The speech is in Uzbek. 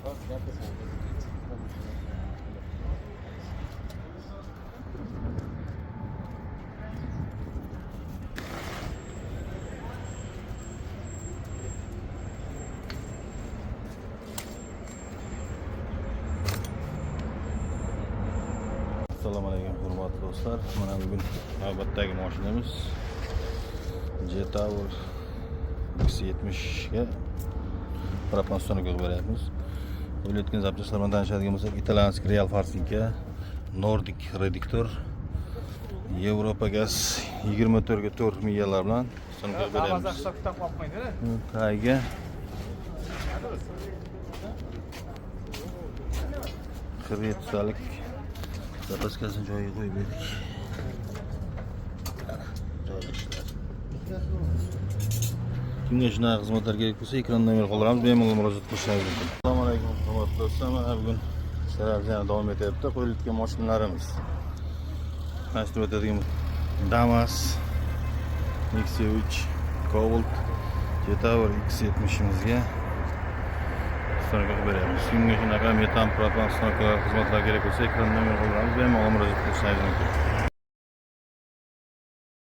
Assalomu alaykum hurmatli do'stlar. Mana bugun navbatdagi mashinamiz Jetower X70 ga propan ustonaga beryapmiz. O'ylayotgan zapchastlar bilan tanishadigan bo'lsak, Italiansk Real Farsinka, Nordic reduktor, Yevropa gaz 24 ga 4 miyalar bilan ustonaga beryapmiz. Tagiga Xretalik zapaskasini joyiga qo'yib berdik. Kimga shunaqa xizmatlar kerak bo'lsa, ekran nomer qoldiramiz, bemalol murojaat qilishingiz mumkin. Assalomu alaykum hurmatli do'stlar. Mana bugun ishlarimiz yana davom etyapti. Qo'yilayotgan mashinalarimiz. Tanishtirib o'tadigan Damas X3 Cobalt Jetower X70imizga ustonaga beryapmiz. Kimga shunaqa metan propan ustonaga xizmatlar kerak bo'lsa, ekran nomer qoldiramiz, bemalol murojaat qilishingiz mumkin.